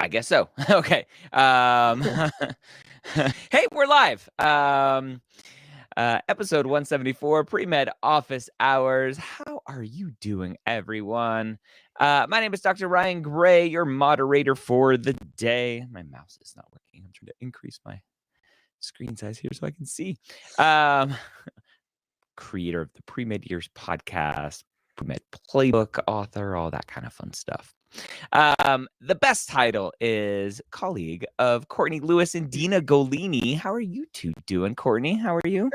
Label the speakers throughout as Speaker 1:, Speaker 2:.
Speaker 1: I guess so. Okay. Hey, we're live. Episode 174, Premed Office Hours. How are you doing, everyone? My name is Dr. Ryan Gray, your moderator for the day. My mouse is not working. I'm trying to increase my screen size here so I can see. Creator of the Premed Years podcast, Premed Playbook author, all that kind of fun stuff. The best title is colleague of Courtney Lewis and Dina Golini. How are you two doing, Courtney? How are you?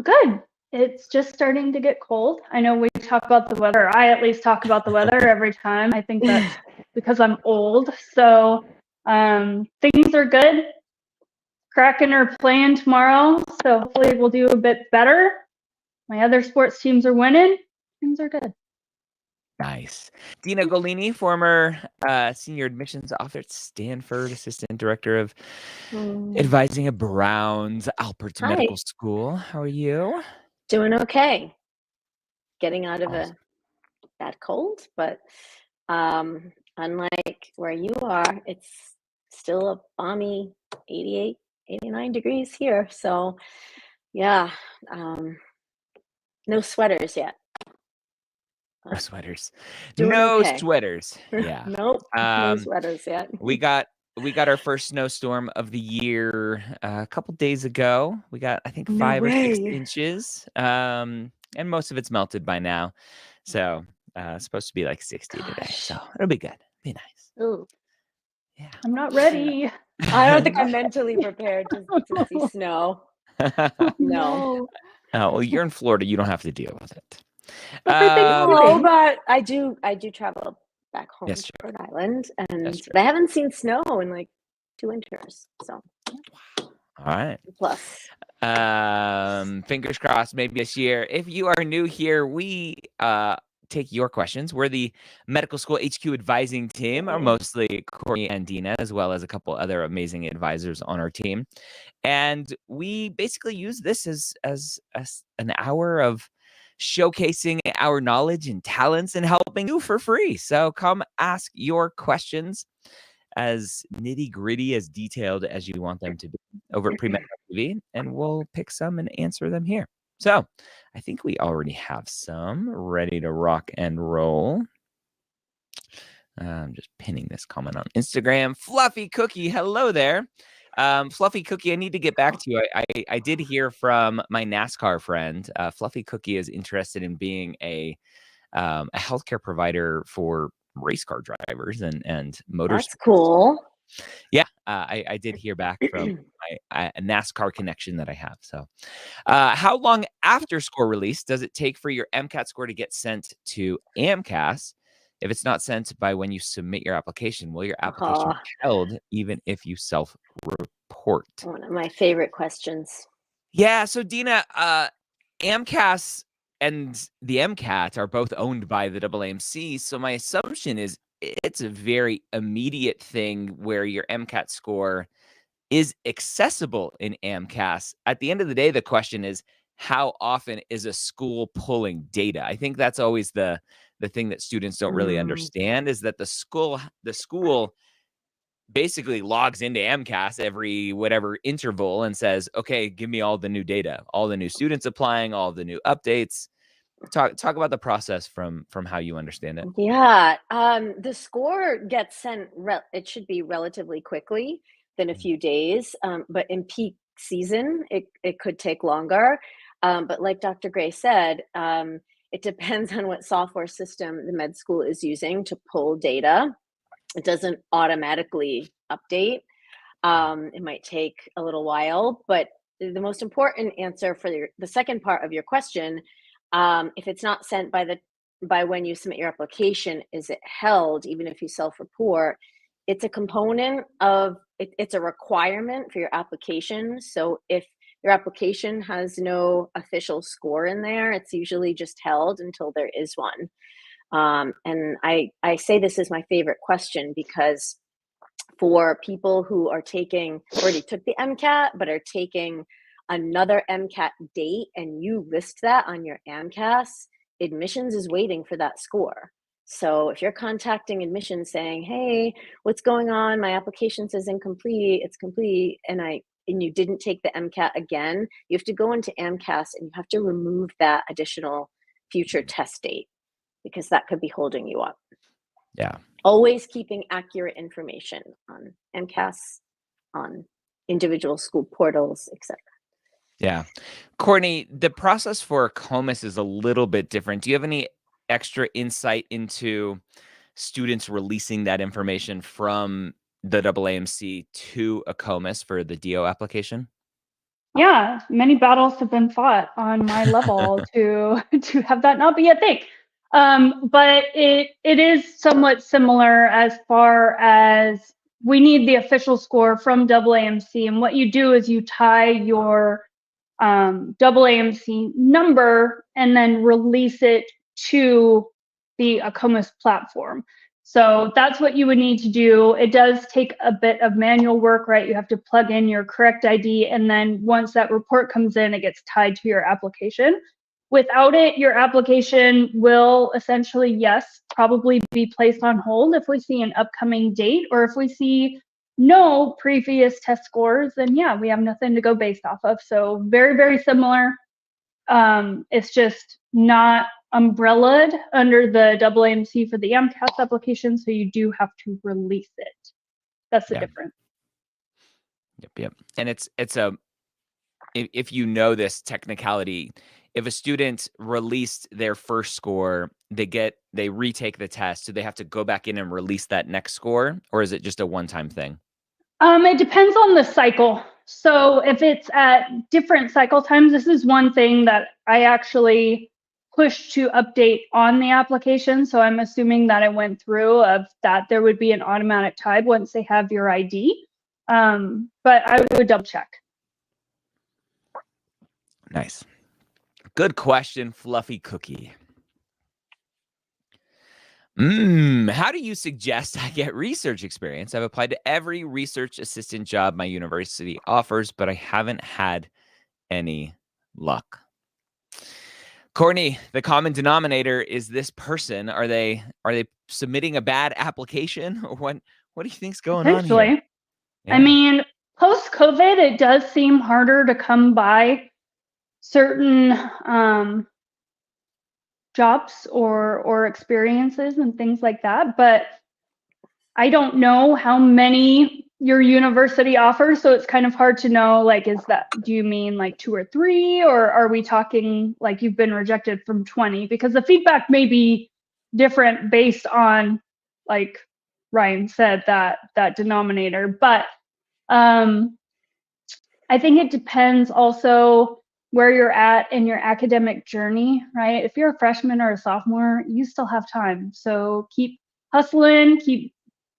Speaker 2: Good. It's just starting to get cold. I know we talk about the weather. I at least talk about the weather every time. I think that's because I'm old. So things are good. Kraken are playing tomorrow, so hopefully we'll do a bit better. My other sports teams are winning. Things are good.
Speaker 1: Nice. Dina Golini, former senior admissions officer at Stanford, assistant director of advising at Brown's Alberts Medical School. How are you?
Speaker 3: Doing okay. Getting out of a bad cold, but unlike where you are, it's still a balmy 88, 89 degrees here. So yeah, no sweaters yet.
Speaker 1: No sweaters.
Speaker 3: Doing
Speaker 1: no
Speaker 3: okay.
Speaker 1: sweaters. Yeah.
Speaker 3: Nope. No sweaters yet.
Speaker 1: We got our first snowstorm of the year a couple days ago. We got, I think, 5 or 6 inches. And most of it's melted by now. So it's supposed to be like 60 today. So it'll be good. Be nice.
Speaker 3: Ooh.
Speaker 2: Yeah. I'm not ready.
Speaker 3: I don't think I'm mentally prepared to see snow. No.
Speaker 1: Oh, well, you're in Florida. You don't have to deal with it.
Speaker 3: No, but I do travel back home to Rhode Island, and I haven't seen snow in like 2 winters. So,
Speaker 1: all right.
Speaker 3: Plus,
Speaker 1: fingers crossed, maybe this year. If you are new here, we take your questions. We're the Medical School HQ Advising Team, are mostly Courtney and Dina, as well as a couple other amazing advisors on our team, and we basically use this as an hour of showcasing our knowledge and talents and helping you for free. So come ask your questions as nitty-gritty, as detailed as you want them to be over at Premed TV, and we'll pick some and answer them here. So I think we already have some ready to rock and roll. I'm just pinning this comment on Instagram. Fluffy Cookie, hello there. Fluffy Cookie, I need to get back to you. I did hear from my NASCAR friend. Fluffy Cookie is interested in being a healthcare provider for race car drivers and motors.
Speaker 3: That's cool.
Speaker 1: Yeah, I did hear back from a NASCAR connection that I have. So how long after score release does it take for your MCAT score to get sent to AMCAS? If it's not sent by when you submit your application, will your application be held even if you self-report?
Speaker 3: One of my favorite questions.
Speaker 1: Yeah, so Dina, AMCAS and the MCAT are both owned by the AAMC, so my assumption is it's a very immediate thing where your MCAT score is accessible in AMCAS. At the end of the day, the question is, how often is a school pulling data? I think that's always the thing that students don't really understand, is that the school basically logs into AMCAS every whatever interval and says, okay, give me all the new data, all the new students applying, all the new updates. Talk about the process from how you understand it.
Speaker 3: Yeah, the score gets sent, it should be relatively quickly, than a few days, but in peak season, it could take longer. But like Dr. Gray said, it depends on what software system the med school is using to pull data. It doesn't automatically update. It might take a little while, but the most important answer for the second part of your question, if it's not sent by when you submit your application, is it held even if you self-report? It's a component of it's a requirement for your application. So if your application has no official score in there, it's usually just held until there is one. And I say this is my favorite question because for people who are already took the MCAT, but are taking another MCAT date and you list that on your AMCAS, admissions is waiting for that score. So if you're contacting admissions saying, hey, what's going on? My application says incomplete, it's complete, and you didn't take the MCAT again, you have to go into AMCAS and you have to remove that additional future test date because that could be holding you up.
Speaker 1: Yeah.
Speaker 3: Always keeping accurate information on MCAS, on individual school portals, etc.
Speaker 1: Yeah. Courtney, the process for COMIS is a little bit different. Do you have any extra insight into students releasing that information from the AAMC to a COMIS for the DO application?
Speaker 2: Yeah, many battles have been fought on my level to have that not be a thing. But it is somewhat similar as far as we need the official score from AAMC, and what you do is you tie your AAMC number and then release it to the ACOMIS platform. So that's what you would need to do. It does take a bit of manual work, right? You have to plug in your correct ID, and then once that report comes in, it gets tied to your application. Without it, your application will essentially, yes, probably be placed on hold if we see an upcoming date, or if we see no previous test scores, then yeah, we have nothing to go based off of. So very, very similar. It's just not umbrellaed under the AAMC for the MCAS application, so you do have to release it. That's the difference.
Speaker 1: Yep. And if you know this technicality, if a student released their first score, they retake the test, so they have to go back in and release that next score, or is it just a one-time thing?
Speaker 2: It depends on the cycle. So if it's at different cycle times, this is one thing that I actually pushed to update on the application. So I'm assuming that it went through of that there would be an automatic tie once they have your ID. But I would double check.
Speaker 1: Nice. Good question, Fluffy Cookie. How do you suggest I get research experience? I've applied to every research assistant job my university offers, but I haven't had any luck. Courtney, the common denominator is this person. Are they submitting a bad application, or what do you think's going on here?
Speaker 2: Yeah. I mean, post-COVID, it does seem harder to come by certain jobs or experiences and things like that, but I don't know how many your university offers, so it's kind of hard to know, like, do you mean like 2 or 3, or are we talking like you've been rejected from 20? Because the feedback may be different based on, like Ryan said, that denominator. But I think it depends also where you're at in your academic journey, right? If you're a freshman or a sophomore, you still have time. So keep hustling, keep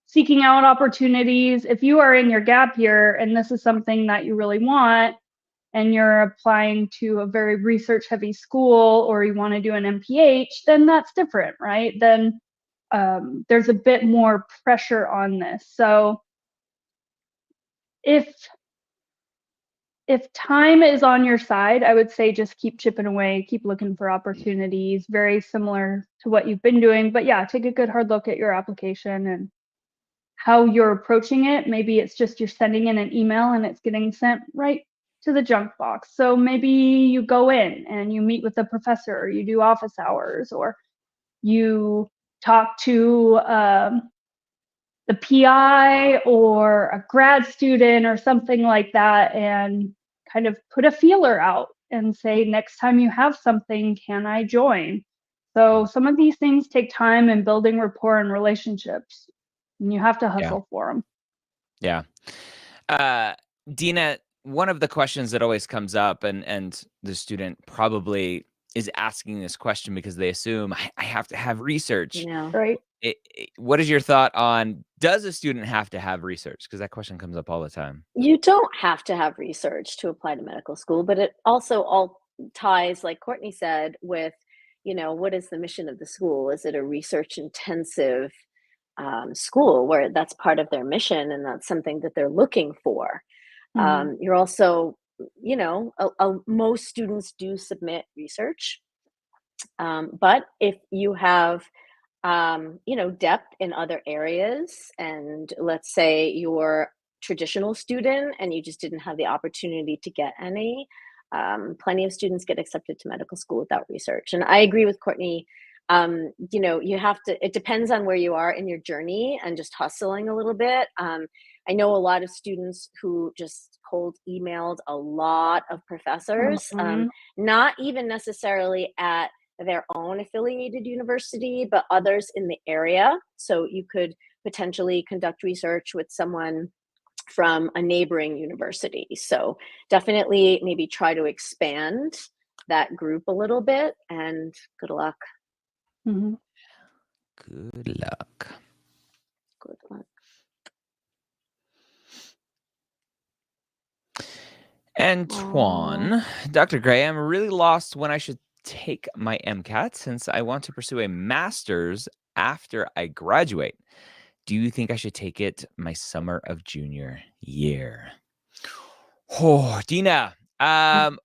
Speaker 2: seeking out opportunities. If you are in your gap year and this is something that you really want, and you're applying to a very research heavy school, or you want to do an MPH, then that's different, right? Then there's a bit more pressure on this. So if time is on your side, I would say just keep chipping away, keep looking for opportunities, very similar to what you've been doing. But yeah, take a good hard look at your application and how you're approaching it. Maybe it's just you're sending in an email and it's getting sent right to the junk box. So maybe you go in and you meet with the professor, or you do office hours, or you talk to the PI or a grad student or something like that, and kind of put a feeler out and say, next time you have something, can I join? So some of these things take time and building rapport and relationships, and you have to hustle for them.
Speaker 1: Yeah. Dina, one of the questions that always comes up, and the student probably is asking this question because they assume I have to have research.
Speaker 3: Yeah.
Speaker 2: Right.
Speaker 1: What is your thought on, does a student have to have research? Because that question comes up all the time.
Speaker 3: You don't have to have research to apply to medical school, but it also all ties, like Courtney said, with, what is the mission of the school? Is it a research intensive school where that's part of their mission and that's something that they're looking for? You're also, most students do submit research, but if you have depth in other areas. And let's say you're a traditional student and you just didn't have the opportunity to get any. Plenty of students get accepted to medical school without research. And I agree with Courtney. You have to, it depends on where you are in your journey and just hustling a little bit. I know a lot of students who just cold emailed a lot of professors, not even necessarily at their own affiliated university, but others in the area. So you could potentially conduct research with someone from a neighboring university. So definitely maybe try to expand that group a little bit, and good luck.
Speaker 2: Mm-hmm.
Speaker 1: Good luck.
Speaker 3: Good luck.
Speaker 1: Antoine, Dr. Gray, I'm really lost when I should take my MCAT since I want to pursue a master's after I graduate. Do you think I should take it my summer of junior year? Oh, Dina,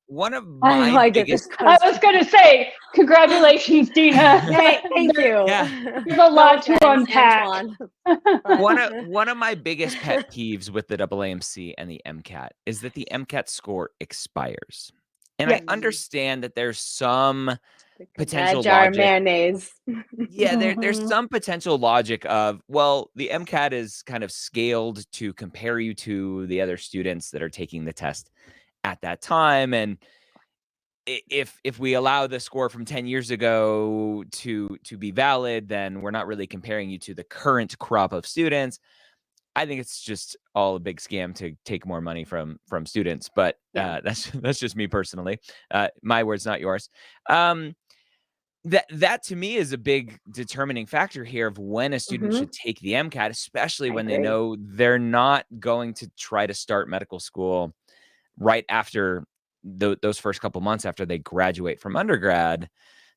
Speaker 1: one of my biggest...
Speaker 2: I was going to say, congratulations, Dina.
Speaker 3: Hey, thank you.
Speaker 1: Yeah.
Speaker 2: There's a lot to unpack.
Speaker 1: One of my biggest pet peeves with the AAMC and the MCAT is that the MCAT score expires. And I understand that there's some potential logic.
Speaker 3: Mayonnaise.
Speaker 1: Yeah, there's some potential logic of, well, the MCAT is kind of scaled to compare you to the other students that are taking the test at that time. And if we allow the score from 10 years ago to be valid, then we're not really comparing you to the current crop of students. I think it's just all a big scam to take more money from students, but that's just me personally. My words, not yours. That to me is a big determining factor here of when a student should take the MCAT, especially when they know they're not going to try to start medical school right after those first couple months after they graduate from undergrad.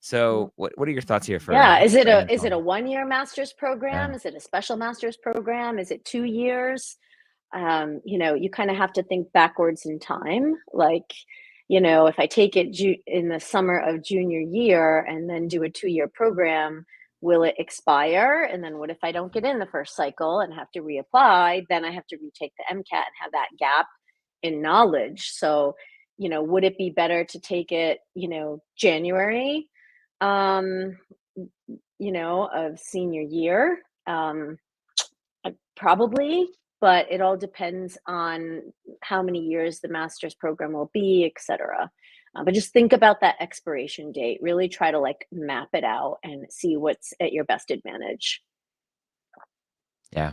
Speaker 1: So what are your thoughts here?
Speaker 3: Is it a 1-year master's program? Is it a special master's program? Is it 2 years? You kind of have to think backwards in time. Like, if I take it in the summer of junior year and then do a 2-year program, will it expire? And then what if I don't get in the first cycle and have to reapply? Then I have to retake the MCAT and have that gap in knowledge. So, would it be better to take it, January, of senior year? Probably, but it all depends on how many years the master's program will be, etc. But just think about that expiration date. Really try to map it out and see what's at your best advantage.
Speaker 1: Yeah.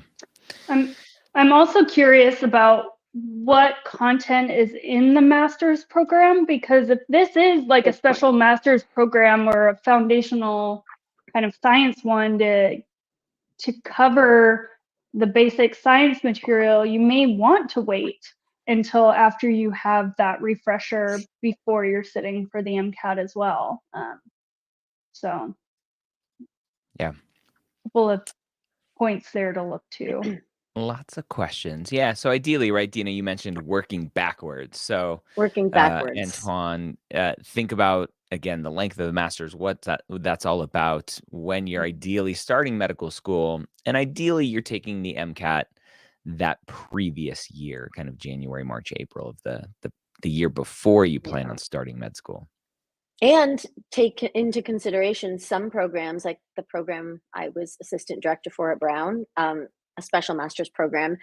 Speaker 2: I'm also curious about what content is in the master's program, because if this is like a special master's program or a foundational kind of science one to cover the basic science material, you may want to wait until after you have that refresher before you're sitting for the MCAT as well. So
Speaker 1: yeah,
Speaker 2: a couple of points there to look to.
Speaker 1: Lots of questions. Yeah. So ideally, right, Dina, you mentioned working backwards. So
Speaker 3: working backwards.
Speaker 1: Antoine, think about, again, the length of the master's, what that's all about when you're ideally starting medical school. And ideally, you're taking the MCAT that previous year, kind of January, March, April of the year before you plan on starting med school.
Speaker 3: And take into consideration some programs, like the program I was assistant director for at Brown, a special master's program,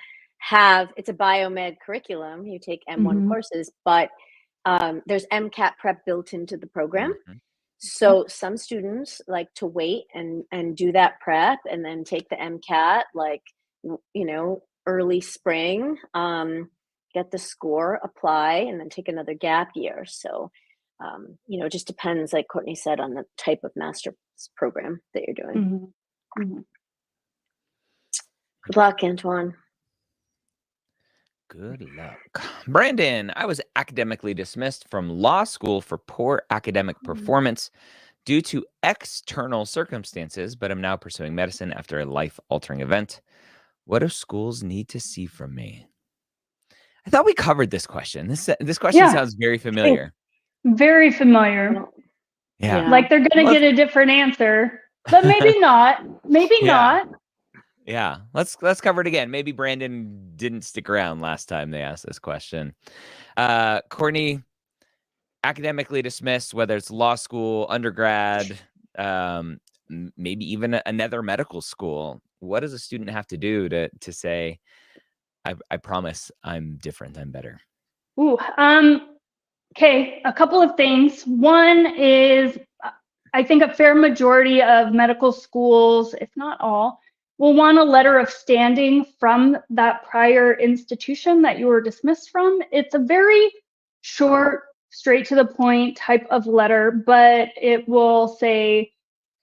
Speaker 3: it's a biomed curriculum. You take M1 courses, but there's MCAT prep built into the program. So some students like to wait and do that prep and then take the MCAT early spring, get the score, apply, and then take another gap year. So it just depends, like Courtney said, on the type of master's program that you're doing. Good luck, Antoine.
Speaker 1: Good luck. Brandon, I was academically dismissed from law school for poor academic performance due to external circumstances, but I'm now pursuing medicine after a life-altering event. What do schools need to see from me? I thought we covered this question. This question sounds very familiar.
Speaker 2: Very familiar.
Speaker 1: Yeah.
Speaker 2: Like they're going to get a different answer, but maybe not. Maybe
Speaker 1: Yeah.
Speaker 2: not.
Speaker 1: Yeah, let's cover it again. Maybe Brandon didn't stick around last time they asked this question. Courtney, academically dismissed, whether it's law school, undergrad, maybe even another medical school. What does a student have to do to say, I promise I'm different, I'm better?
Speaker 2: Ooh, okay, a couple of things. One is, I think a fair majority of medical schools, if not all, will want a letter of standing from that prior institution that you were dismissed from. It's a very short, straight to the point type of letter, but it will say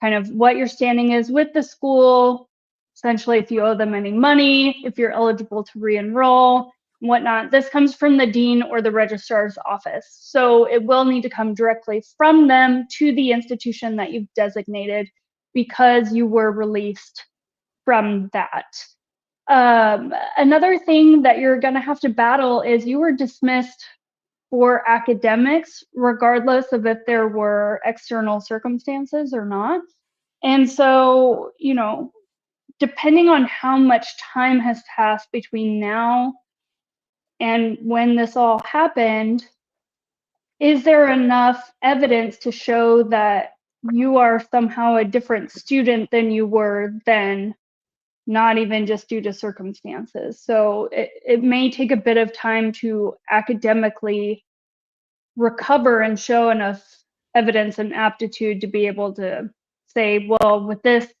Speaker 2: kind of what your standing is with the school, essentially if you owe them any money, if you're eligible to re-enroll, whatnot. This comes from the dean or the registrar's office. So it will need to come directly from them to the institution that you've designated because you were released from that. Another thing that you're going to have to battle is you were dismissed for academics, regardless of if there were external circumstances or not. And so, you know, depending on how much time has passed between now and when this all happened, is there enough evidence to show that you are somehow a different student than you were then, not even just due to circumstances? So it may take a bit of time to academically recover and show enough evidence and aptitude to be able to say, well, with this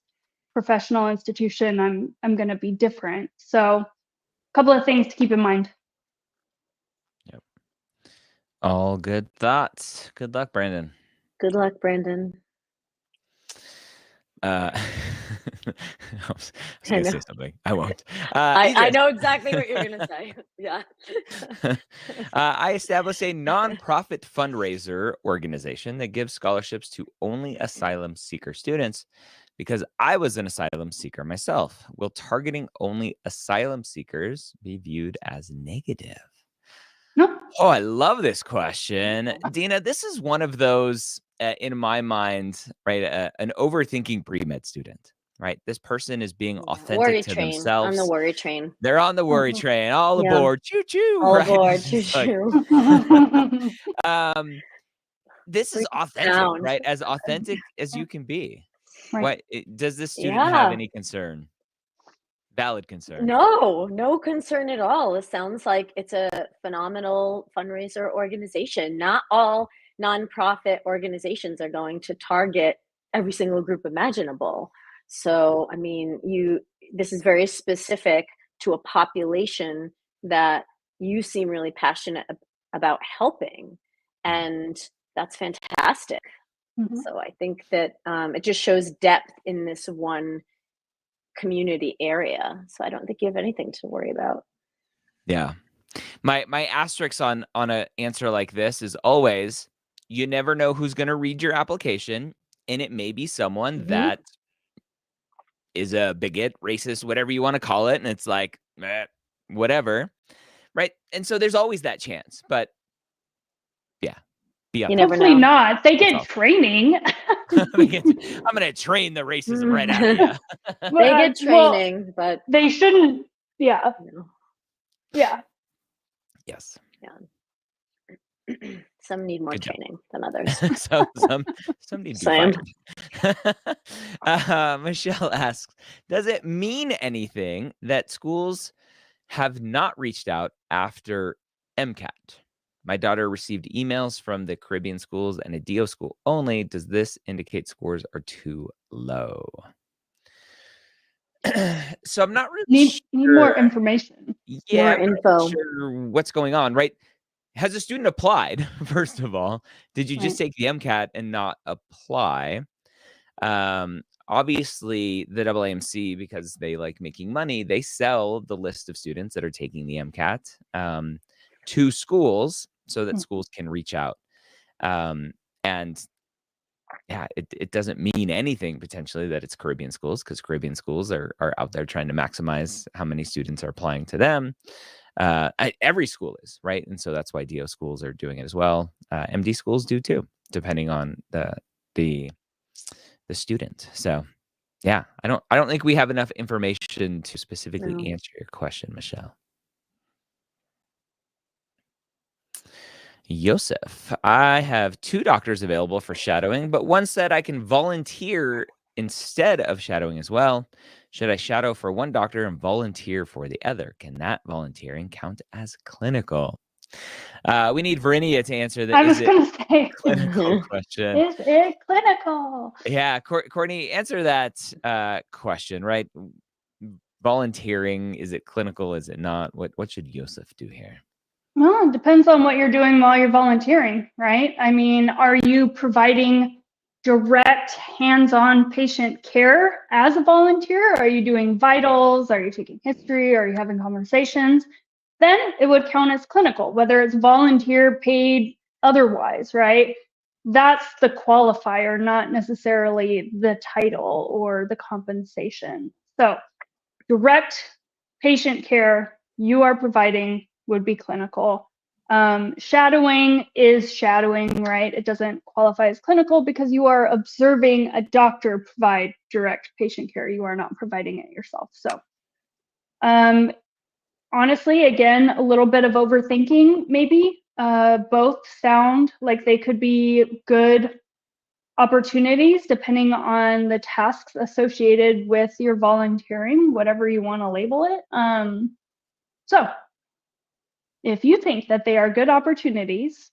Speaker 2: professional institution, I'm going to be different. So a couple of things to keep in mind.
Speaker 1: Yep. All good thoughts. Good luck, Brandon.
Speaker 3: Good luck, Brandon.
Speaker 1: I was going to say something. I won't.
Speaker 3: I know exactly what you're going to say. Yeah.
Speaker 1: I established a nonprofit fundraiser organization that gives scholarships to only asylum seeker students because I was an asylum seeker myself. Will targeting only asylum seekers be viewed as negative?
Speaker 2: No.
Speaker 1: Oh, I love this question. Dina, this is one of those, in my mind, right, an overthinking pre-med student, right? This person is being authentic to themselves.
Speaker 3: On the worry train.
Speaker 1: They're on the worry train. All aboard. Choo-choo.
Speaker 3: All
Speaker 1: right?
Speaker 3: aboard. Choo-choo.
Speaker 1: This is authentic, right? As authentic as you can be.
Speaker 2: Right.
Speaker 1: Does this student have any concern? Valid concern?
Speaker 3: No concern at all. It sounds like it's a phenomenal fundraiser organization. Not all nonprofit organizations are going to target every single group imaginable. So, I mean, this is very specific to a population that you seem really passionate about helping, and that's fantastic. Mm-hmm. So I think that it just shows depth in this one community area. So I don't think you have anything to worry about.
Speaker 1: Yeah. My asterisk on an answer like this is always, you never know who's going to read your application, and it may be someone that is a bigot, racist, whatever you want to call it, and it's like, whatever, right? And so there's always that chance, but yeah.
Speaker 3: You never know.
Speaker 2: Hopefully not. They get training.
Speaker 1: I'm going to train the racism right out of you.
Speaker 3: They get training, but
Speaker 2: they shouldn't. Yeah. Yeah.
Speaker 1: Yes.
Speaker 3: Yeah. Some need more training than others.
Speaker 1: some need to be fired. Michelle asks, does it mean anything that schools have not reached out after MCAT? My daughter received emails from the Caribbean schools and a DO school only. Does this indicate scores are too low? So I'm not really sure.
Speaker 2: Need more information.
Speaker 1: Yeah,
Speaker 3: more info.
Speaker 1: Not sure what's going on, right? Has a student applied, first of all? Did you just take the MCAT and not apply? Obviously, the AAMC, because they like making money, they sell the list of students that are taking the MCAT to schools so that schools can reach out. And yeah, it doesn't mean anything potentially that it's Caribbean schools, because Caribbean schools are out there trying to maximize how many students are applying to them. Every school is, right? And so that's why DO schools are doing it as well. MD schools do too, depending on the student. So Yeah, I don't think we have enough information to specifically
Speaker 3: No.
Speaker 1: answer your question, Michelle. Yosef, I have 2 doctors available for shadowing, but one said I can volunteer instead of shadowing as well. Should I shadow for one doctor and volunteer for the other? Can that volunteering count as clinical? We need Verinia to answer the
Speaker 2: I
Speaker 1: is
Speaker 2: was
Speaker 1: it
Speaker 2: going to say,
Speaker 1: clinical question.
Speaker 2: is it clinical?
Speaker 1: Yeah, Courtney, answer that question, right? Volunteering, is it clinical? Is it not? What should Yosef do here?
Speaker 2: Well, it depends on what you're doing while you're volunteering, right? I mean, are you providing direct hands-on patient care as a volunteer? Are you doing vitals? Are you taking history? Are you having conversations? Then it would count as clinical, whether it's volunteer, paid, otherwise, right? That's the qualifier, not necessarily the title or the compensation. So direct patient care you are providing would be clinical. Shadowing is shadowing, right? It doesn't qualify as clinical because you are observing a doctor provide direct patient care. You are not providing it yourself. So honestly, again, a little bit of overthinking maybe. Both sound like they could be good opportunities depending on the tasks associated with your volunteering, whatever you want to label it. So if you think that they are good opportunities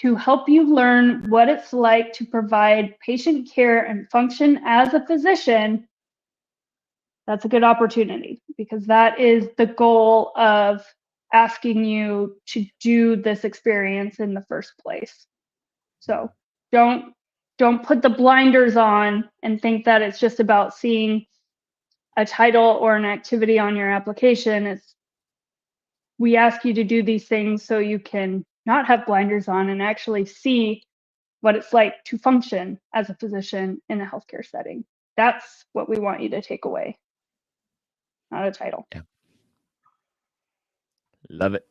Speaker 2: to help you learn what it's like to provide patient care and function as a physician, that's a good opportunity, because that is the goal of asking you to do this experience in the first place. So don't put the blinders on and think that it's just about seeing a title or an activity on your application. We ask you to do these things so you can not have blinders on and actually see what it's like to function as a physician in a healthcare setting. That's what we want you to take away, not a title.
Speaker 1: Yeah. Love it.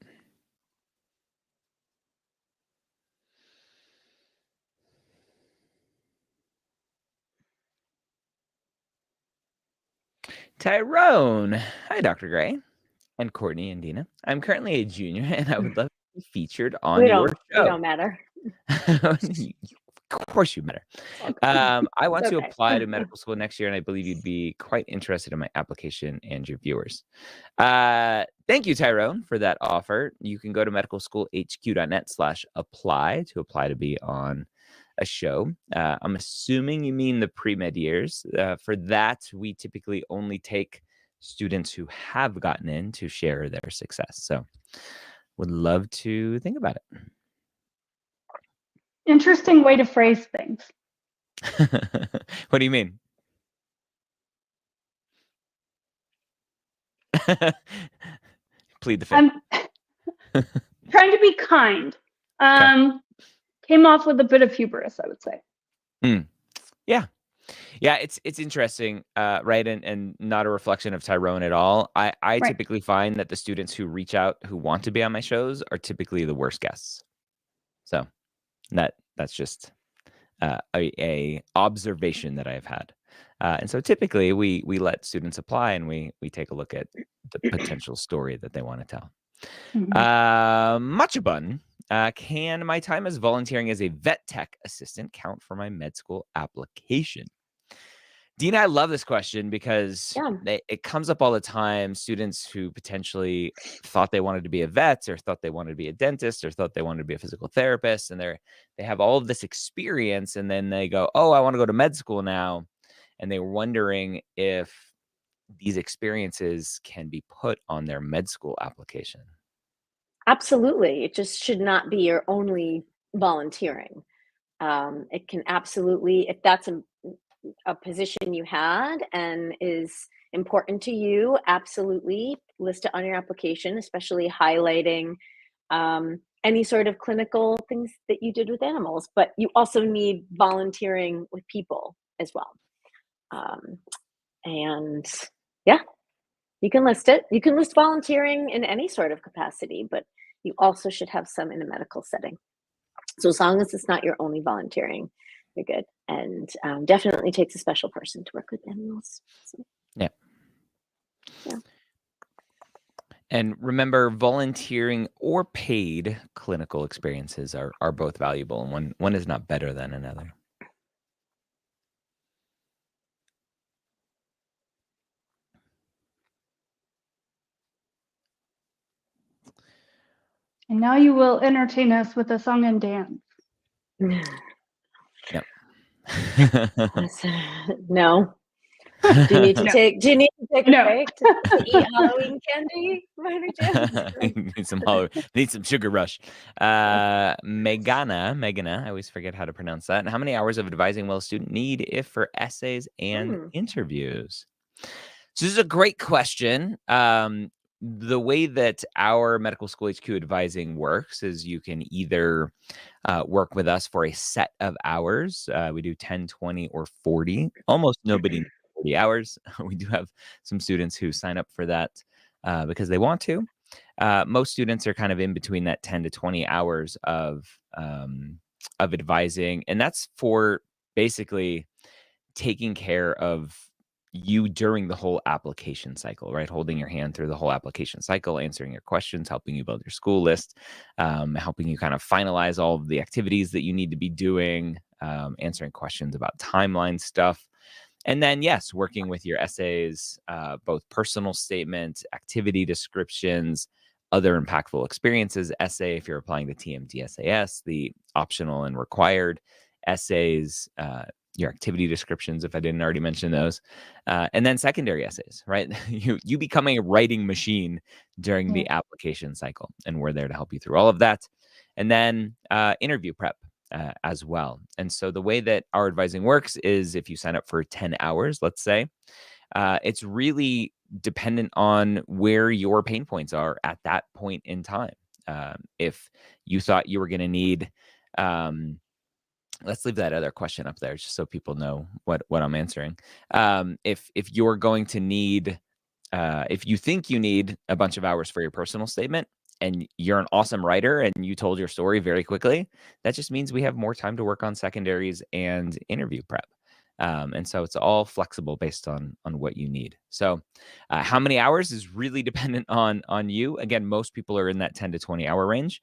Speaker 1: Tyrone. Hi, Dr. Gray and Courtney and Dina. I'm currently a junior and I would love to be featured on your show.
Speaker 3: We don't matter.
Speaker 1: Of course you matter. I want to apply to medical school next year, and I believe you'd be quite interested in my application and your viewers. Thank you, Tyrone, for that offer. You can go to medicalschoolhq.net/apply to apply to be on a show. I'm assuming you mean the pre-med years. For that, we typically only take students who have gotten in to share their success. So would love to think about it.
Speaker 2: Interesting way to phrase things.
Speaker 1: What do you mean? Plead the fifth.
Speaker 2: I'm trying to be kind. Came off with a bit of hubris, I would say.
Speaker 1: Yeah. It's interesting, right? And not a reflection of Tyrone at all. I
Speaker 2: Right.
Speaker 1: typically find that the students who reach out who want to be on my shows are typically the worst guests. So that's just a observation that I've had. And so typically we let students apply and we take a look at the potential story that they want to tell. Machabun, can my time as volunteering as a vettech assistant count for my med school application? Dina, I love this question because it comes up all the time. Students who potentially thought they wanted to be a vet or thought they wanted to be a dentist or thought they wanted to be a physical therapist. And they have all of this experience. And then they go, oh, I want to go to med school now. And they're wondering if these experiences can be put on their med school application.
Speaker 3: Absolutely. It just should not be your only volunteering. It can absolutely, if that's a position you had and is important to you, absolutely list it on your application, especially highlighting any sort of clinical things that you did with animals. But you also need volunteering with people as well. And yeah, you can list it. You can list volunteering in any sort of capacity, but you also should have some in a medical setting. So as long as it's not your only volunteering, Very good. And definitely takes a special person to work with animals. So,
Speaker 1: Yeah.
Speaker 3: yeah.
Speaker 1: And remember, volunteering or paid clinical experiences are both valuable, and one is not better than another.
Speaker 2: And now you will entertain us with a song and dance.
Speaker 1: No.
Speaker 3: No. Do you need to
Speaker 2: No.
Speaker 3: take a
Speaker 2: No.
Speaker 3: break to eat Halloween candy? By any chance?
Speaker 1: Need some sugar rush. Megana, I always forget how to pronounce that. And how many hours of advising will a student need if for essays and interviews? So this is a great question. The way that our medical school HQ advising works is you can either work with us for a set of hours. We do 10, 20, or 40. Almost nobody needs 40 hours. We do have some students who sign up for that because they want to. Most students are kind of in between that 10 to 20 hours of advising. And that's for basically taking care of you during the whole application cycle, right? Holding your hand through the whole application cycle, answering your questions, helping you build your school list, helping you kind of finalize all of the activities that you need to be doing, answering questions about timeline stuff. And then, yes, working with your essays, both personal statements, activity descriptions, other impactful experiences essay, if you're applying to TMDSAS, the optional and required essays, your activity descriptions, if I didn't already mention those, and then secondary essays, right? You becoming a writing machine during the application cycle, and we're there to help you through all of that. And then interview prep as well. And so the way that our advising works is if you sign up for 10 hours, let's say, it's really dependent on where your pain points are at that point in time. If you thought you were going to need, let's leave that other question up there just so people know what I'm answering. If you're going to need, if you think you need a bunch of hours for your personal statement and you're an awesome writer and you told your story very quickly, that just means we have more time to work on secondaries and interview prep. And so it's all flexible based on what you need. So how many hours is really dependent on you. Again, most people are in that 10 to 20 hour range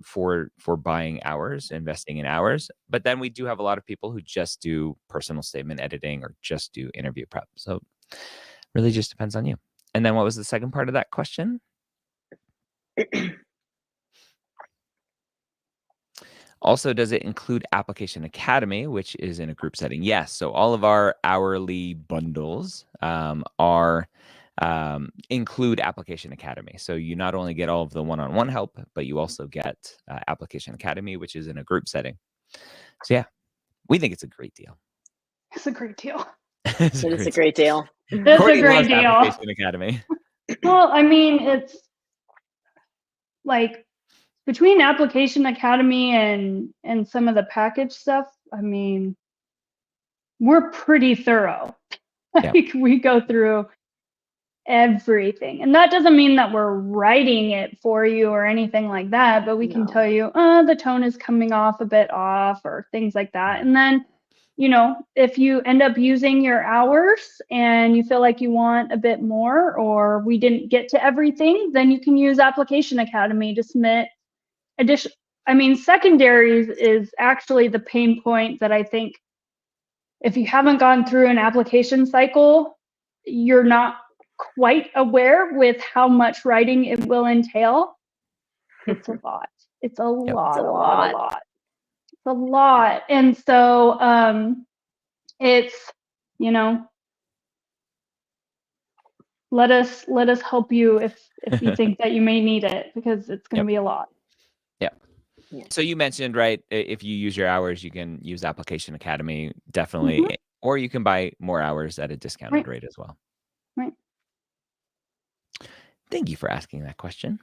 Speaker 1: for buying hours, investing in hours. But then we do have a lot of people who just do personal statement editing or just do interview prep. So really just depends on you. And then what was the second part of that question? Also, does it include Application Academy, which is in a group setting? Yes. So all of our hourly bundles include Application Academy. So you not only get all of the one-on-one help, but you also get Application Academy, which is in a group setting. So yeah, we think it's a great deal.
Speaker 2: It's a great deal.
Speaker 3: It's a great deal.
Speaker 2: That's a great deal.
Speaker 1: Application Academy.
Speaker 2: Well, I mean, it's like between Application Academy and some of the package stuff, I mean, we're pretty thorough.
Speaker 1: Yeah.
Speaker 2: Like we go through everything. And that doesn't mean that we're writing it for you or anything like that, but we can tell you, the tone is coming off a bit off or things like that. And then, you know, if you end up using your hours and you feel like you want a bit more or we didn't get to everything, then you can use Application Academy to submit additional. I mean, secondaries is actually the pain point that I think if you haven't gone through an application cycle, you're not quite aware with how much writing it will entail. It's a lot. It's a lot. It's a lot. And so it's, you know, let us help you if you think that you may need it, because it's going to be a lot.
Speaker 1: Yeah. So you mentioned, right, if you use your hours, you can use Application Academy, definitely, or you can buy more hours at a discounted rate as well.
Speaker 2: Right.
Speaker 1: Thank you for asking that question.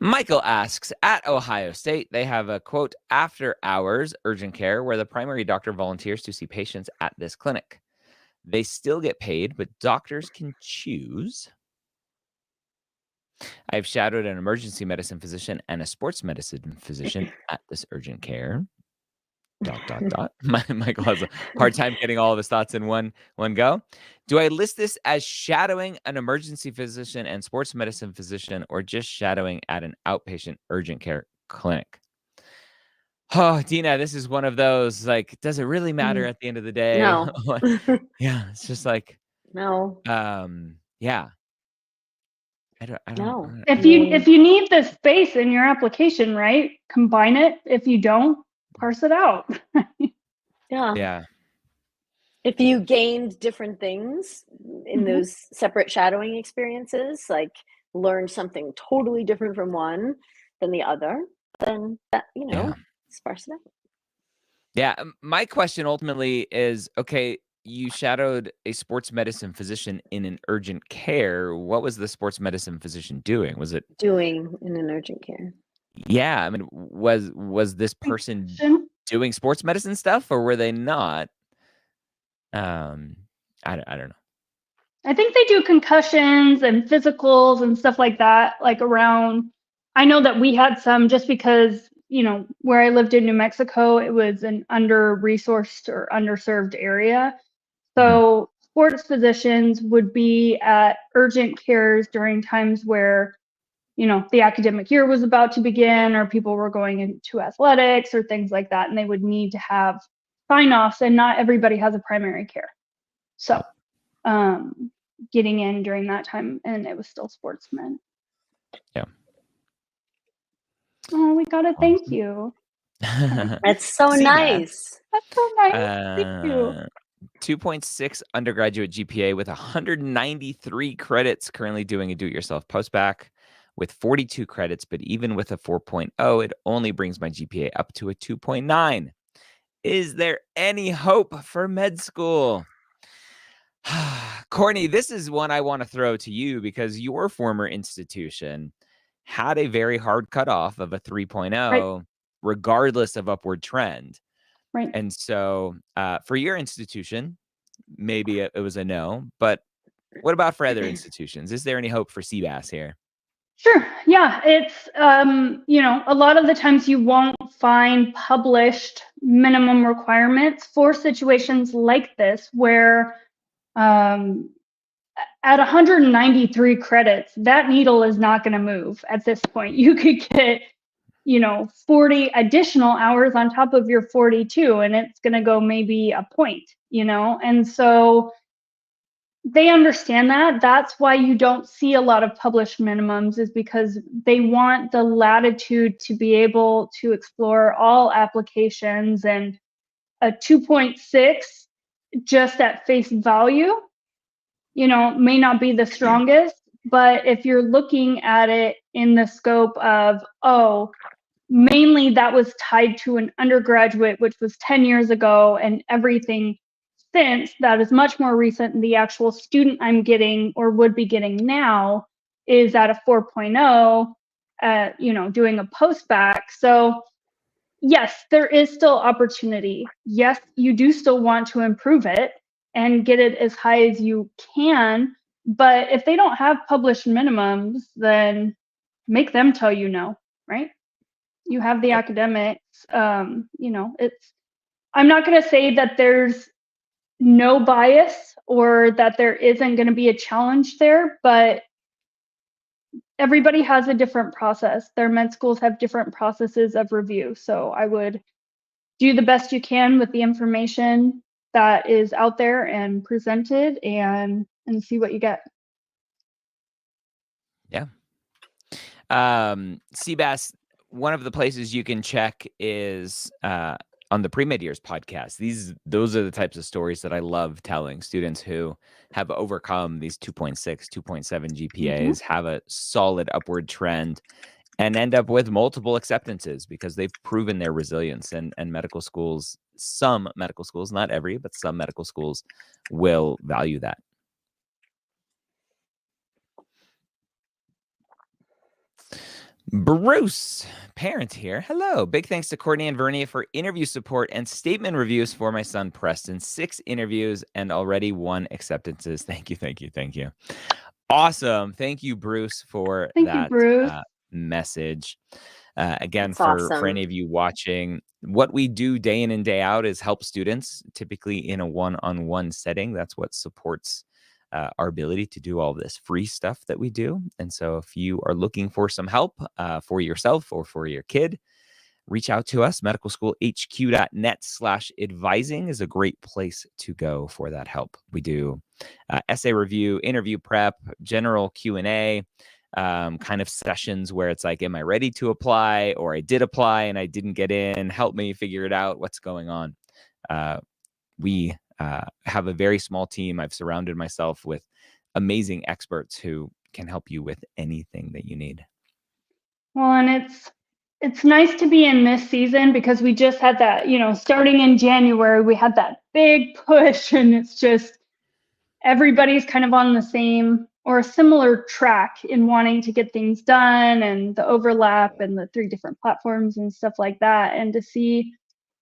Speaker 1: Michael asks, at Ohio State, they have a, quote, after hours urgent care where the primary doctor volunteers to see patients at this clinic. They still get paid, but doctors can choose. I've shadowed an emergency medicine physician and a sports medicine physician at this urgent care. Michael has a hard time getting all of his thoughts in one go. Do I list this as shadowing an emergency physician and sports medicine physician, or just shadowing at an outpatient urgent care clinic? Oh, Dina, this is one of those, like, does it really matter at the end of the day?
Speaker 3: No.
Speaker 1: Yeah, it's just like,
Speaker 3: No.
Speaker 1: yeah. I don't
Speaker 3: No.
Speaker 2: If you need the space in your application, right? Combine it. If you don't, parse it out.
Speaker 3: Yeah.
Speaker 1: Yeah.
Speaker 3: If you gained different things in those separate shadowing experiences, like learned something totally different from one than the other, then that, sparse it out.
Speaker 1: Yeah. My question ultimately is, okay, you shadowed a sports medicine physician in an urgent care. What was the sports medicine physician doing? Was it
Speaker 3: doing in an urgent care?
Speaker 1: Yeah. I mean, was this person doing sports medicine stuff, or were they not? I don't know.
Speaker 2: I think they do concussions and physicals and stuff like that, like around. I know that we had some just because, where I lived in New Mexico, it was an under-resourced or underserved area. So sports physicians would be at urgent cares during times where, the academic year was about to begin, or people were going into athletics or things like that, and they would need to have sign-offs, and not everybody has a primary care. So getting in during that time, and it was still sportsmen.
Speaker 1: Yeah.
Speaker 2: Oh, we got a thank you.
Speaker 3: That's so nice.
Speaker 2: That's so nice. Thank you.
Speaker 1: 2.6 undergraduate GPA with 193 credits, currently doing a do-it-yourself post-bac with 42 credits, but even with a 4.0, it only brings my GPA up to a 2.9. Is there any hope for med school? Courtney, this is one I want to throw to you because your former institution had a very hard cutoff of a 3.0, regardless of upward trend.
Speaker 2: Right.
Speaker 1: And so for your institution, maybe it was a no, but what about for other institutions? Is there any hope for CBAS here?
Speaker 2: Sure. Yeah. It's, a lot of the times you won't find published minimum requirements for situations like this where at 193 credits, that needle is not going to move at this point. You could get 40 additional hours on top of your 42, and it's going to go maybe a point, and so they understand that. That's why you don't see a lot of published minimums, is because they want the latitude to be able to explore all applications, and a 2.6 just at face value, may not be the strongest, but if you're looking at it in the scope of, mainly that was tied to an undergraduate, which was 10 years ago, and everything since that is much more recent. The actual student I'm getting or would be getting now is at a 4.0, doing a post-bac. So yes, there is still opportunity. Yes, you do still want to improve it and get it as high as you can. But if they don't have published minimums, then make them tell you no, right? You have the academics, I'm not going to say that there's no bias or that there isn't going to be a challenge there, but everybody has a different process. Their med schools have different processes of review. So I would do the best you can with the information that is out there and presented, and see what you get.
Speaker 1: Yeah. CBAS, one of the places you can check is on the Premed Years podcast. Those are the types of stories that I love telling. Students who have overcome these 2.6, 2.7 GPAs, have a solid upward trend, and end up with multiple acceptances because they've proven their resilience. And medical schools, some medical schools, not every, but some medical schools will value that. Bruce, parent here. Hello. Big thanks to Courtney and Vernia for interview support and statement reviews for my son, Preston. 6 interviews and already 1 acceptances. Thank you, thank you, thank you. Awesome. Thank you, Bruce, for that
Speaker 2: Bruce.
Speaker 1: Message. Again,
Speaker 3: That's
Speaker 1: for
Speaker 3: awesome.
Speaker 1: any of you watching, what we do day in and day out is help students, typically in a one-on-one setting. That's what supports our ability to do all this free stuff that we do. And so if you are looking for some help for yourself or for your kid, reach out to us. medicalschoolhq.net/advising is a great place to go for that help. We do essay review, interview prep, general Q&A, kind of sessions where it's like, am I ready to apply? Or I did apply and I didn't get in. Help me figure it out. What's going on? We have a very small team. I've surrounded myself with amazing experts who can help you with anything that you need.
Speaker 2: Well, and it's nice to be in this season because we just had that, starting in January, we had that big push, and it's just everybody's kind of on the same or a similar track in wanting to get things done, and the overlap and the 3 different platforms and stuff like that. And to see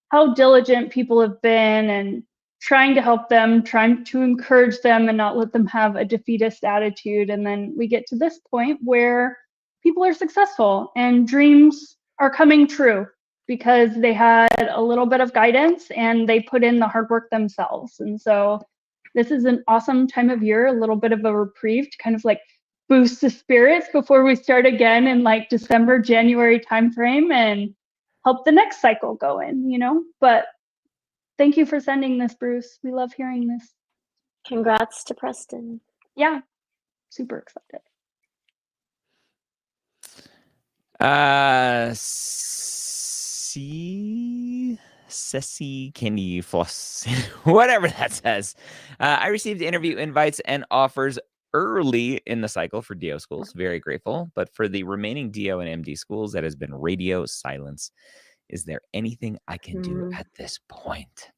Speaker 2: how diligent people have been and trying to help them, trying to encourage them and not let them have a defeatist attitude. And then we get to this point where people are successful and dreams are coming true because they had a little bit of guidance and they put in the hard work themselves. And so this is an awesome time of year, a little bit of a reprieve to kind of like boost the spirits before we start again in like December, January timeframe and help the next cycle go in, But thank you for sending this, Bruce. We love hearing this.
Speaker 3: Congrats to Preston.
Speaker 2: Yeah, super excited.
Speaker 1: Ceci Candy Floss, whatever that says. I received interview invites and offers early in the cycle for DO schools. Very grateful. But for the remaining DO and MD schools, that has been radio silence. Is there anything I can do at this point?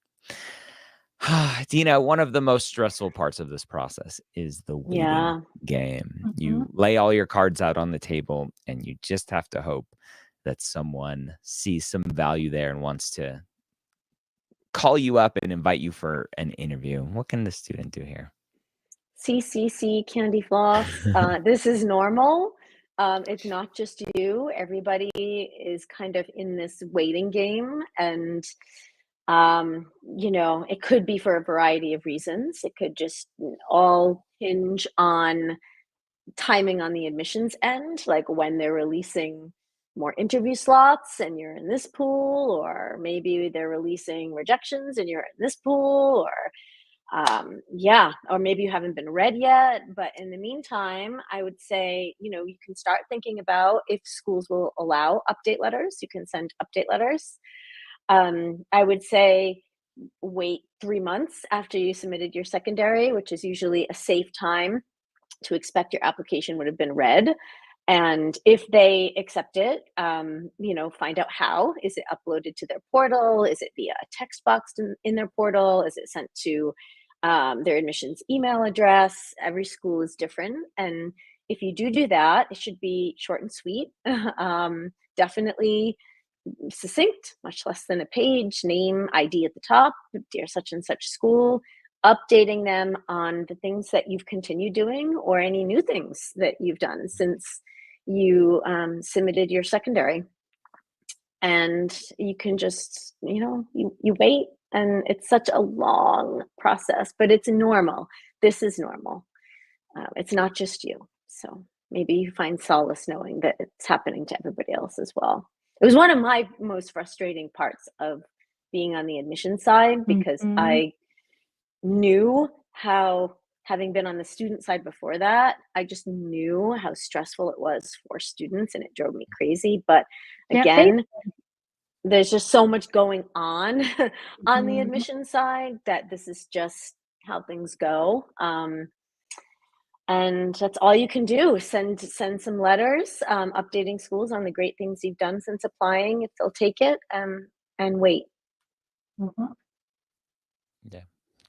Speaker 1: Dina, one of the most stressful parts of this process is the waiting game. You lay all your cards out on the table and you just have to hope that someone sees some value there and wants to call you up and invite you for an interview. What can the student do here?
Speaker 3: CCC Candy Floss. This is normal. It's not just you. Everybody is kind of in this waiting game, and it could be for a variety of reasons. It could just all hinge on timing on the admissions end, like when they're releasing more interview slots and you're in this pool, or maybe they're releasing rejections and you're in this pool, or or maybe you haven't been read yet. But in the meantime, I would say, you can start thinking about if schools will allow update letters. You can send update letters. I would say wait 3 months after you submitted your secondary, which is usually a safe time to expect your application would have been read. And if they accept it, find out how. Is it uploaded to their portal? Is it via a text box in their portal? Is it sent to their admissions email address? Every school is different. And if you do that, it should be short and sweet. Definitely succinct, much less than a page, name, ID at the top, dear such and such school, updating them on the things that you've continued doing or any new things that you've done since you submitted your secondary. And you can just, you wait, and it's such a long process, but it's normal. This is normal. It's not just you. So maybe you find solace knowing that it's happening to everybody else as well. It was one of my most frustrating parts of being on the admission side, because I knew how, having been on the student side before that, I just knew how stressful it was for students, and it drove me crazy. But again, there's just so much going on on the admission side that this is just how things go. And that's all you can do. Send some letters, updating schools on the great things you've done since applying, if they'll take it, and wait.
Speaker 1: Yeah.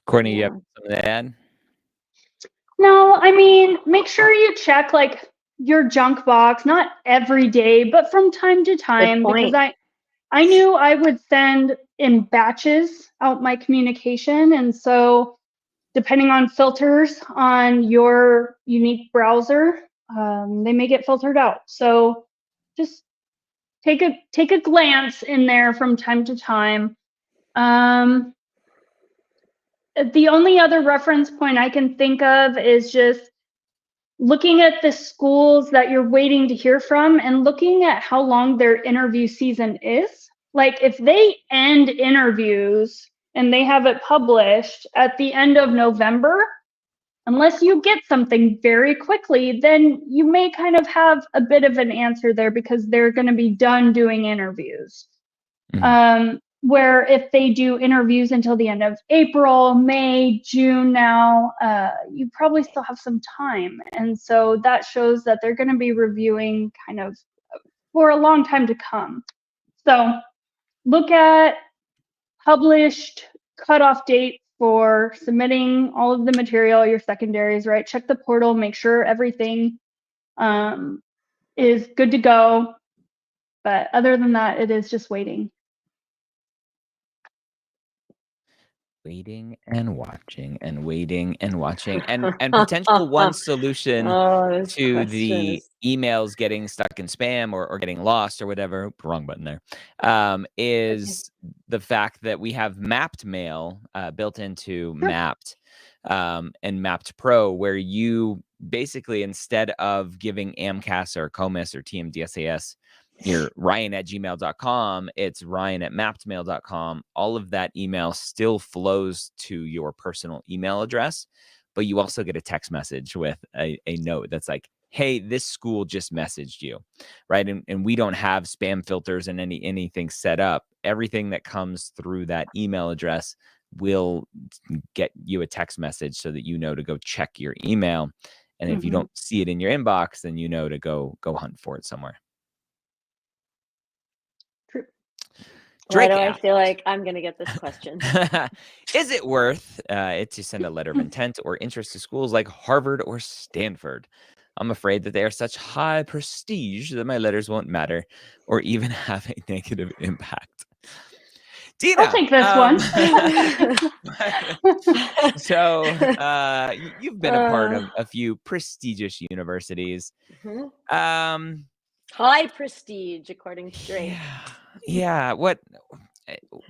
Speaker 1: Courtney, you have something to add?
Speaker 2: No, I mean, make sure you check like your junk box, not every day, but from time to time, because I knew I would send in batches out my communication. And so depending on filters on your unique browser, they may get filtered out. So just take a glance in there from time to time. The only other reference point I can think of is just looking at the schools that you're waiting to hear from and looking at how long their interview season is. Like if they end interviews and they have it published at the end of November, unless you get something very quickly, then you may kind of have a bit of an answer there because they're going to be done doing interviews. Where if they do interviews until the end of April, May, June now, you probably still have some time. And so that shows that they're going to be reviewing kind of for a long time to come. So look at published cutoff date for submitting all of the material, your secondaries, right? Check the portal, make sure everything is good to go. But other than that, it is just waiting.
Speaker 1: Waiting and watching and waiting and watching and potential one solution to the emails getting stuck in spam or getting lost or whatever, wrong button there, is the fact that we have mapped mail built into Mapped and Mapped Pro, where you basically, instead of giving AMCAS or COMIS or TMDSAS your ryan@gmail.com, it's ryan@mappedmail.com. All of that email still flows to your personal email address, but you also get a text message with a note that's like, hey, this school just messaged you, right? And we don't have spam filters and anything set up. Everything that comes through that email address will get you a text message so that you know to go check your email. And if you don't see it in your inbox, then you know to go hunt for it somewhere.
Speaker 3: Why do I feel like I'm going to get this question?
Speaker 1: Is it worth it to send a letter of intent or interest to schools like Harvard or Stanford? I'm afraid that they are such high prestige that my letters won't matter or even have a negative impact. Dina,
Speaker 2: I'll take this one.
Speaker 1: So you've been a part of a few prestigious universities.
Speaker 3: High prestige, according to Drake.
Speaker 1: Yeah. What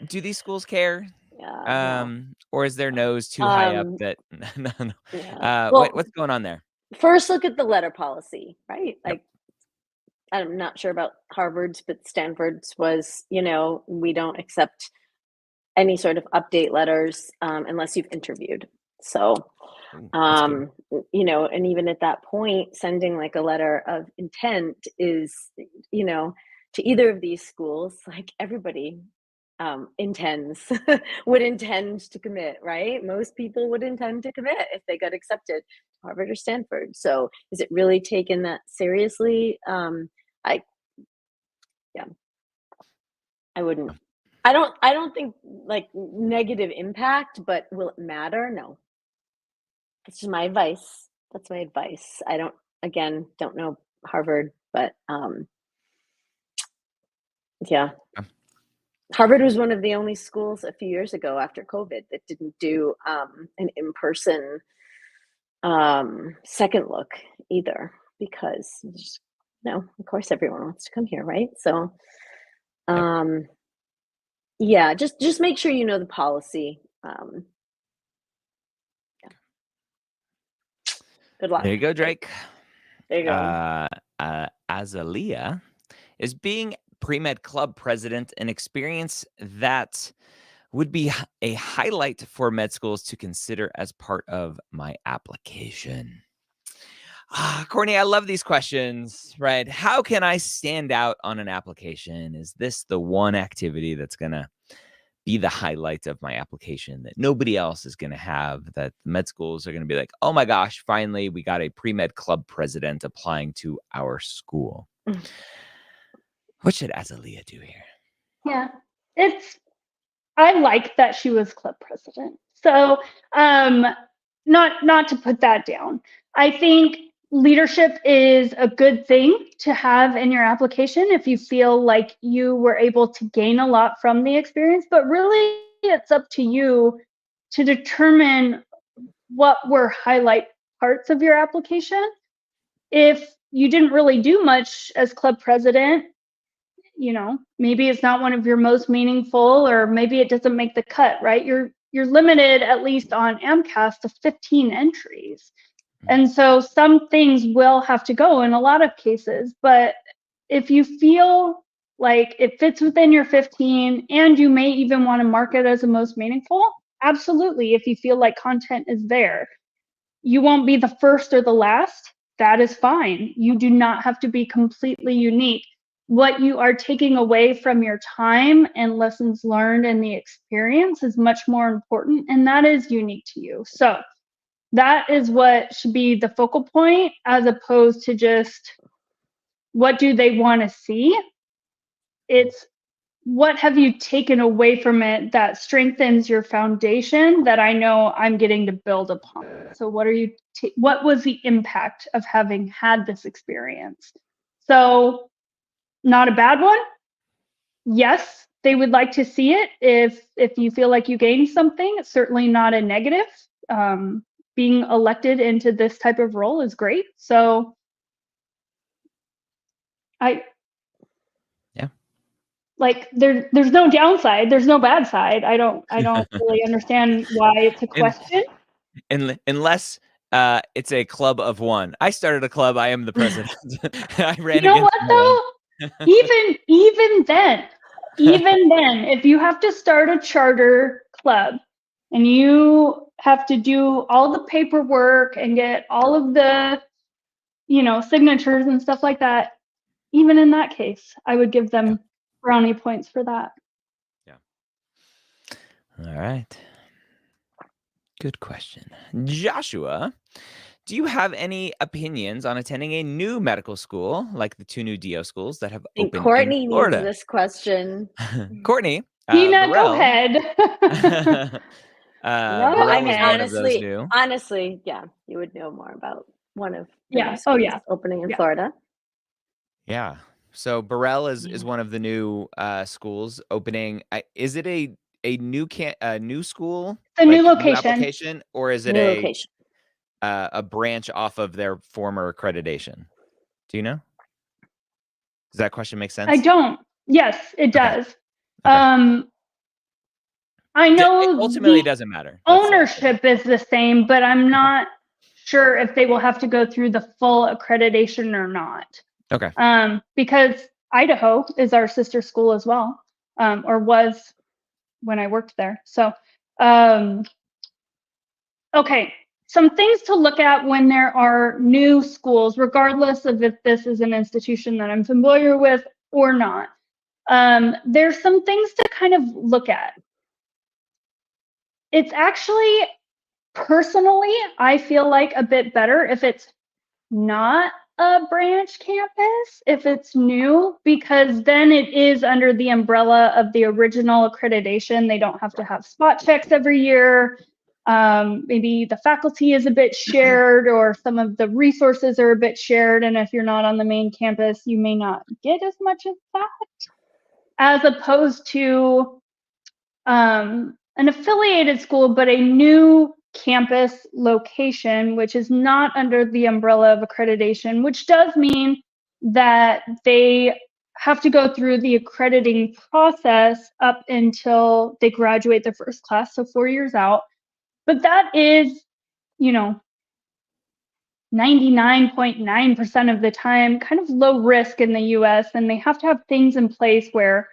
Speaker 1: do these schools care?
Speaker 3: Yeah.
Speaker 1: Or is their nose too high up that no.
Speaker 3: Yeah. Well,
Speaker 1: what's going on there?
Speaker 3: First, look at the letter policy, right? Like, I'm not sure about Harvard's, but Stanford's was, we don't accept any sort of update letters unless you've interviewed. So, and even at that point, sending like a letter of intent is, to either of these schools, like everybody would intend to commit, right? Most people would intend to commit if they got accepted to Harvard or Stanford. So is it really taken that seriously? I wouldn't. I don't think like negative impact, but will it matter? No. That's just my advice. That's my advice. I don't know Harvard, but Harvard was one of the only schools a few years ago after COVID that didn't do an in-person second look either, because of course everyone wants to come here, right? So just make sure you know the policy. Good luck.
Speaker 1: There you go, Drake.
Speaker 3: There you go.
Speaker 1: Azalea is being Premed Club president, an experience that would be a highlight for med schools to consider as part of my application. Courtney, I love these questions, right? How can I stand out on an application? Is this the one activity that's going to be the highlight of my application that nobody else is going to have, that med schools are going to be like, oh my gosh, finally, we got a Premed Club president applying to our school. What should Azalea do here?
Speaker 2: Yeah, I like that she was club president. So not to put that down. I think leadership is a good thing to have in your application if you feel like you were able to gain a lot from the experience, but really it's up to you to determine what were highlight parts of your application. If you didn't really do much as club president, maybe it's not one of your most meaningful, or maybe it doesn't make the cut, right? You're limited, at least on AMCAS, to 15 entries. And so some things will have to go in a lot of cases. But if you feel like it fits within your 15, and you may even want to mark it as the most meaningful, absolutely. If you feel like content is there, you won't be the first or the last. That is fine. You do not have to be completely unique. What you are taking away from your time and lessons learned and the experience is much more important, and that is unique to you. So that is what should be the focal point, as opposed to just what do they want to see. It's what have you taken away from it that strengthens your foundation that I know I'm getting to build upon. So what was the impact of having had this experience? So not a bad one. Yes, they would like to see it if you feel like you gained something. It's certainly not a negative. Being elected into this type of role is great. So there's no downside, there's no bad side. I don't really understand why it's a question.
Speaker 1: Unless it's a club of one. I started a club. I am the president. I ran.
Speaker 2: You know what though? even then, if you have to start a charter club and you have to do all the paperwork and get all of the, signatures and stuff like that, even in that case, I would give them brownie points for that.
Speaker 1: Yeah. All right. Good question. Joshua, do you have any opinions on attending a new medical school, like the 2 new DO schools that have opened in Florida?
Speaker 3: Courtney needs this question.
Speaker 1: Courtney,
Speaker 2: Dina, go ahead.
Speaker 1: Burrell is one of those new.
Speaker 3: Honestly, yeah, you would know more about one of
Speaker 2: the
Speaker 3: opening in Florida.
Speaker 1: Yeah. So Burrell is one of the new schools opening. Is it a new school?
Speaker 2: A new location,
Speaker 1: or is it a branch off of their former accreditation? Do you know? Does that question make sense?
Speaker 2: I don't. Yes, it does. Okay. I know
Speaker 1: it ultimately doesn't matter.
Speaker 2: Ownership is the same, but I'm not sure if they will have to go through the full accreditation or not.
Speaker 1: Okay.
Speaker 2: Because Idaho is our sister school as well, or was when I worked there. So, okay. Some things to look at when there are new schools, regardless of if this is an institution that I'm familiar with or not. There's some things to kind of look at. It's actually, personally, I feel like a bit better if it's not a branch campus, if it's new, because then it is under the umbrella of the original accreditation. They don't have to have spot checks every year. Maybe the faculty is a bit shared, or some of the resources are a bit shared. And if you're not on the main campus, you may not get as much of that, as opposed to an affiliated school, but a new campus location, which is not under the umbrella of accreditation, which does mean that they have to go through the accrediting process up until they graduate their first class, so 4 years out. But that is, 99.9% of the time kind of low risk in the US, and they have to have things in place where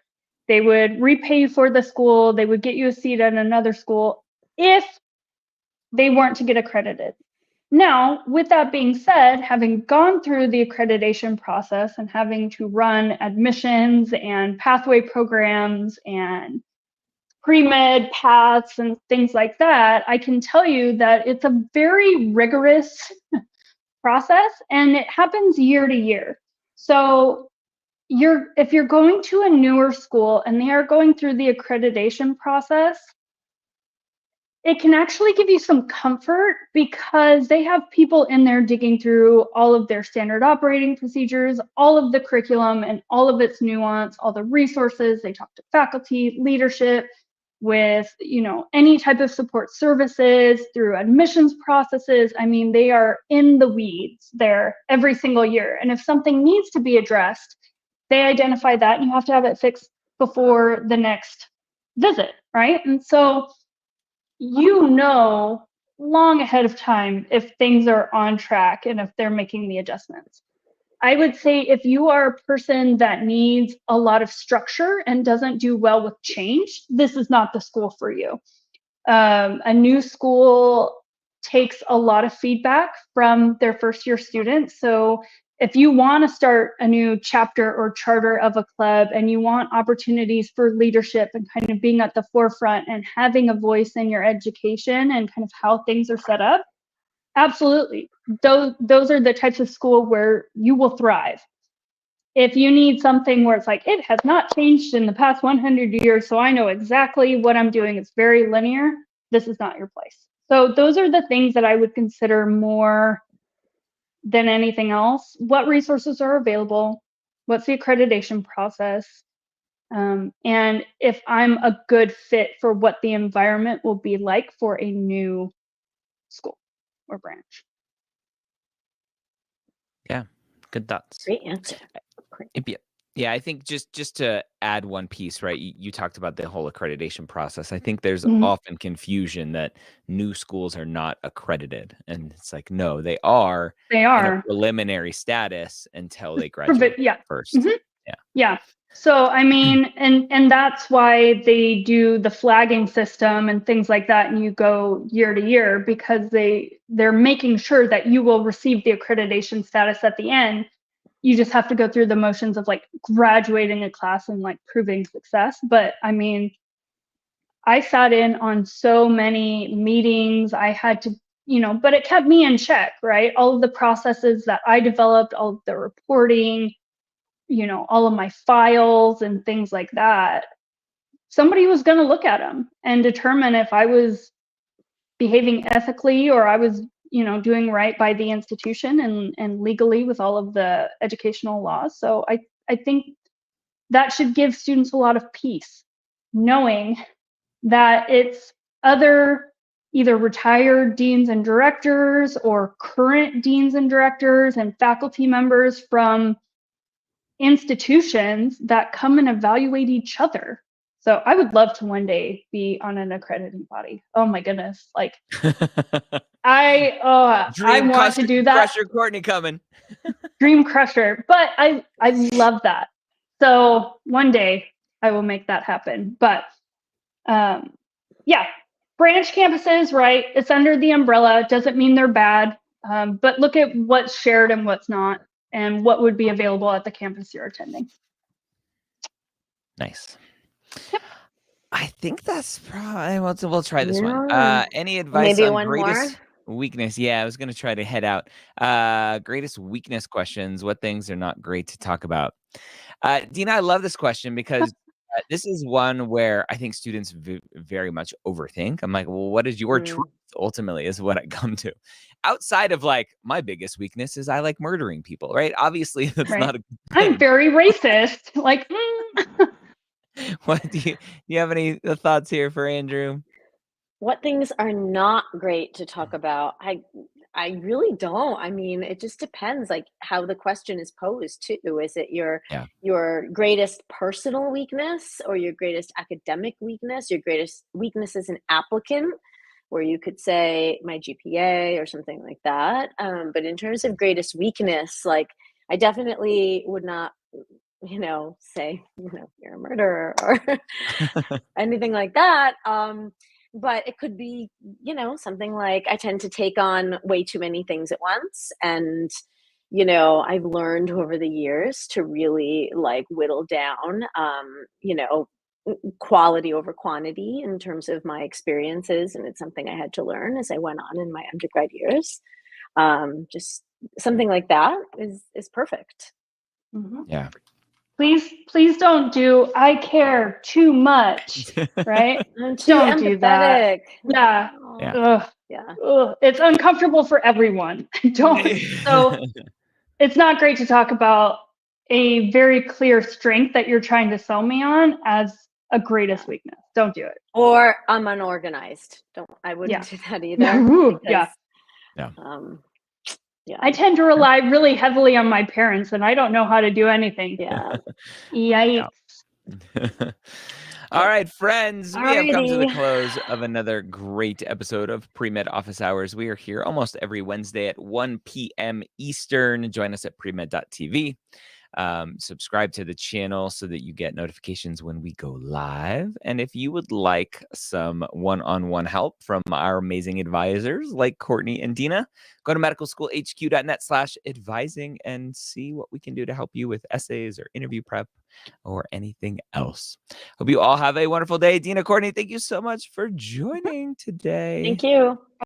Speaker 2: they would repay you for the school, they would get you a seat at another school if they weren't to get accredited. Now, with that being said, having gone through the accreditation process and having to run admissions and pathway programs and pre-med paths and things like that, I can tell you that it's a very rigorous process, and it happens year to year. So if you're going to a newer school and they are going through the accreditation process, it can actually give you some comfort, because they have people in there digging through all of their standard operating procedures, all of the curriculum and all of its nuance, all the resources. They talk to faculty, leadership, with any type of support services, through admissions processes. I mean, they are in the weeds there every single year. And if something needs to be addressed, they identify that, and you have to have it fixed before the next visit, right? And so long ahead of time if things are on track and if they're making the adjustments. I would say if you are a person that needs a lot of structure and doesn't do well with change, this is not the school for you. A new school takes a lot of feedback from their first year students. So if you want to start a new chapter or charter of a club and you want opportunities for leadership and kind of being at the forefront and having a voice in your education and kind of how things are set up, absolutely. Those are the types of school where you will thrive. If you need something where it's like, it has not changed in the past 100 years, so I know exactly what I'm doing, it's very linear, this is not your place. So those are the things that I would consider more than anything else. What resources are available? What's the accreditation process? And if I'm a good fit for what the environment will be like for a new school or branch.
Speaker 1: Yeah, good thoughts.
Speaker 3: Great answer.
Speaker 1: Yeah, I think just to add one piece, right? You talked about the whole accreditation process. I think there's often confusion that new schools are not accredited, and it's like, no, they are.
Speaker 2: They
Speaker 1: in a
Speaker 2: are.
Speaker 1: preliminary status until they graduate first.
Speaker 2: Yeah. So I mean, and that's why they do the flagging system and things like that, and you go year to year because they're making sure that you will receive the accreditation status at the end. You just have to go through the motions of like graduating a class and like proving success. But I mean, I sat in on so many meetings. I had to, but it kept me in check, right? All of the processes that I developed, all of the reporting, all of my files and things like that. Somebody was going to look at them and determine if I was behaving ethically or I was doing right by the institution and legally with all of the educational laws. So I think that should give students a lot of peace, knowing that it's other either retired deans and directors or current deans and directors and faculty members from institutions that come and evaluate each other. So I would love to one day be on an accrediting body. Oh my goodness. Like I want to do that.
Speaker 1: Crusher Courtney coming.
Speaker 2: Dream crusher. But I love that. So one day I will make that happen. But yeah, branch campuses, right? It's under the umbrella. It doesn't mean they're bad. But look at what's shared and what's not, and what would be available at the campus you're attending.
Speaker 1: Nice.
Speaker 2: Yep.
Speaker 1: I think that's probably, we'll try this one. Any advice
Speaker 3: Maybe
Speaker 1: on
Speaker 3: one
Speaker 1: greatest weakness? Yeah, I was going to try to head out. Greatest weakness questions. What things are not great to talk about? Dina, I love this question because this is one where I think students very much overthink. I'm like, well, what is your truth ultimately is what I come to. Outside of like my biggest weakness is I like murdering people, right? Obviously that's not a good thing.
Speaker 2: I'm very racist. Like,
Speaker 1: What do you have any thoughts here for Andrew?
Speaker 3: What things are not great to talk about? I really don't. I mean, it just depends like how the question is posed too. Is it your greatest personal weakness or your greatest academic weakness, your greatest weakness as an applicant, where you could say my GPA or something like that. But in terms of greatest weakness, like I definitely would not, say, you're a murderer or anything like that. But it could be, something like I tend to take on way too many things at once. And, I've learned over the years to really like whittle down, quality over quantity in terms of my experiences. And it's something I had to learn as I went on in my undergrad years. Just something like that is perfect.
Speaker 2: mm-hmm.
Speaker 1: Yeah.
Speaker 2: Please don't do I care too much, right?
Speaker 3: I'm too
Speaker 2: don't
Speaker 3: empathetic.
Speaker 2: do that. Yeah.
Speaker 1: Yeah.
Speaker 2: Ugh.
Speaker 3: Yeah.
Speaker 2: Ugh. It's uncomfortable for everyone. Don't. So it's not great to talk about a very clear strength that you're trying to sell me on as a greatest weakness. Don't do it.
Speaker 3: Or I'm unorganized. I wouldn't do that either.
Speaker 2: Ooh,
Speaker 3: because,
Speaker 1: yeah.
Speaker 3: Yeah.
Speaker 2: I tend to rely really heavily on my parents, and I don't know how to do anything.
Speaker 3: Yeah.
Speaker 2: Yikes.
Speaker 1: All right, friends, we have come to the
Speaker 3: Alrighty.
Speaker 1: close of another great episode of Pre-Med Office Hours. We are here almost every Wednesday at 1 p.m. Eastern. Join us at premed.tv. Subscribe to the channel so that you get notifications when we go live. And if you would like some one-on-one help from our amazing advisors like Courtney and Dina, go to medicalschoolhq.net/advising and see what we can do to help you with essays or interview prep or anything else. Hope you all have a wonderful day. Dina, Courtney, thank you so much for joining today.
Speaker 3: Thank you.